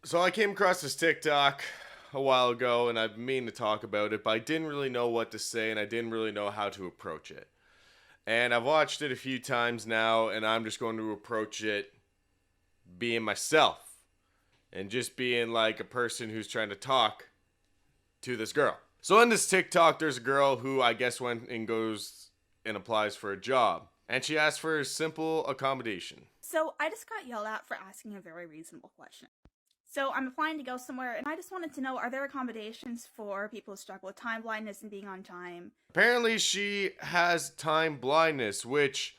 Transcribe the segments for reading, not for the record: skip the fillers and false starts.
So I came across this TikTok a while ago and I've been meaning to talk about it, but I didn't really know what to say and I didn't really know how to approach it. And I've watched it a few times now and I'm just going to approach it being myself and just being like a person who's trying to talk to this girl. So in this TikTok, there's a girl who I guess went and goes and applies for a job. And she asked for a simple accommodation. So I just got yelled at for asking a very reasonable question. So I'm applying to go somewhere, and I just wanted to know, are there accommodations for people who struggle with time blindness and being on time? Apparently, she has time blindness, which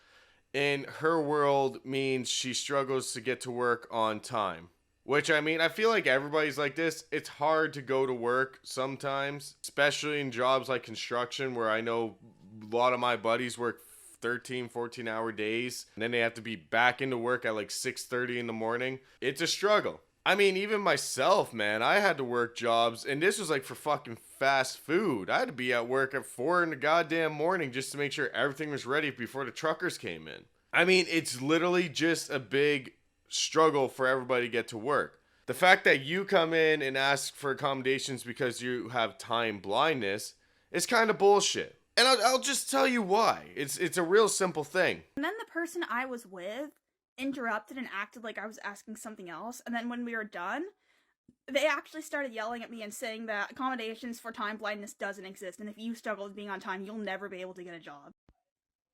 in her world means she struggles to get to work on time. Which, I mean, I feel like everybody's like this. It's hard to go to work sometimes, especially in jobs like construction, where I know a lot of my buddies work 13, 14-hour days, and then they have to be back into work at like 6:30 in the morning. It's a struggle. I mean, even myself, man, I had to work jobs, and this was like for fucking fast food. I had to be at work at 4 in the goddamn morning just to make sure everything was ready before the truckers came in. I mean, it's literally just a big struggle for everybody to get to work. The fact that you come in and ask for accommodations because you have time blindness is kind of bullshit. And I'll just tell you why. It's a real simple thing. And then the person I was with interrupted and acted like I was asking something else, and then when we were done, they actually started yelling at me and saying that accommodations for time blindness doesn't exist, and if you struggle with being on time, you'll never be able to get a job.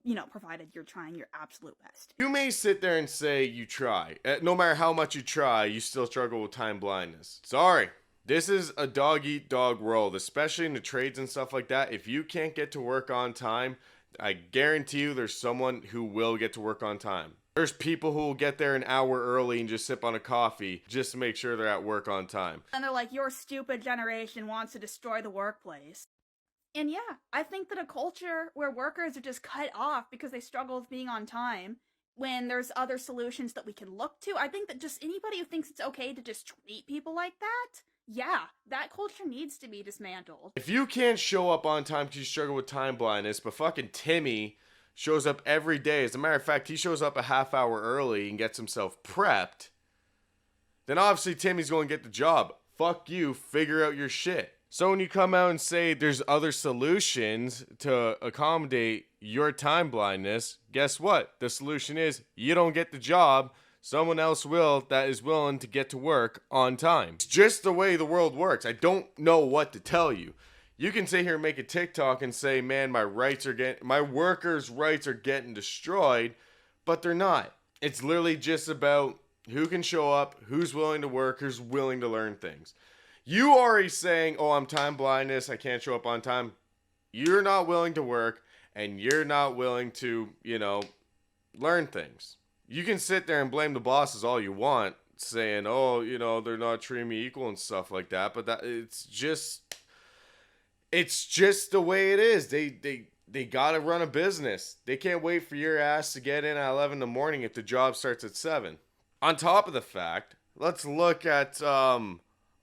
You know, provided you're trying your absolute best. You may sit there and say you try. No matter how much you try, you still struggle with time blindness. Sorry. This is a dog-eat-dog world, especially in the trades and stuff like that. If you can't get to work on time, I guarantee you there's someone who will get to work on time. There's people who will get there an hour early and just sip on a coffee just to make sure they're at work on time. And they're like, your stupid generation wants to destroy the workplace. And yeah, I think that a culture where workers are just cut off because they struggle with being on time, when there's other solutions that we can look to, I think that just anybody who thinks it's okay to just treat people like that, yeah, that culture needs to be dismantled. If you can't show up on time because you struggle with time blindness, but fucking Timmy shows up every day, as a matter of fact, he shows up a half hour early and gets himself prepped, then obviously Timmy's going to get the job. Fuck you, figure out your shit. So when you come out and say there's other solutions to accommodate your time blindness, guess what? The solution is you don't get the job. Someone else will that is willing to get to work on time. It's just the way the world works. I don't know what to tell you. You can sit here and make a TikTok and say, man, my workers' rights are getting destroyed, but they're not. It's literally just about who can show up, who's willing to work, who's willing to learn things. You already saying, oh, I'm time blindness, I can't show up on time. You're not willing to work, and you're not willing to, learn things. You can sit there and blame the bosses all you want, saying, oh, they're not treating me equal and stuff like that, but it's just the way it is. They gotta run a business. They can't wait for your ass to get in at 11 in the morning if the job starts at 7. On top of the fact, let's look at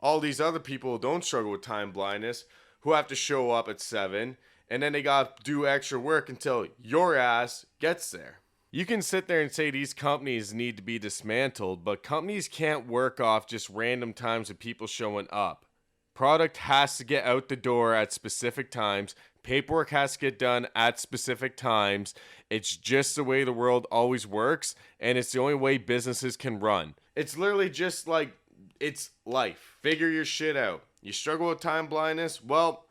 all these other people who don't struggle with time blindness, who have to show up at 7, and then they gotta do extra work until your ass gets there. You can sit there and say these companies need to be dismantled, but companies can't work off just random times of people showing up. Product has to get out the door at specific times. Paperwork has to get done at specific times. It's just the way the world always works, and it's the only way businesses can run. It's literally just like, it's life. Figure your shit out. You struggle with time blindness? Well,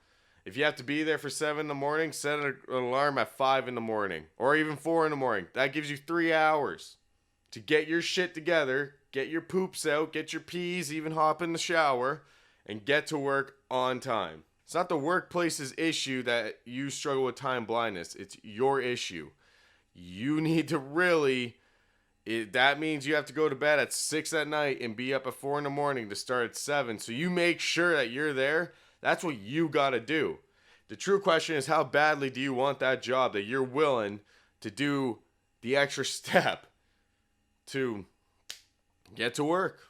if you have to be there for 7 in the morning, set an alarm at 5 in the morning, or even 4 in the morning. That gives you 3 hours to get your shit together, get your poops out, get your peas, even hop in the shower, and get to work on time. It's not the workplace's issue that you struggle with time blindness. It's your issue. You need to that means you have to go to bed at 6 at night and be up at 4 in the morning to start at 7. So you make sure that you're there. That's what you got to do. The true question is, how badly do you want that job that you're willing to do the extra step to get to work?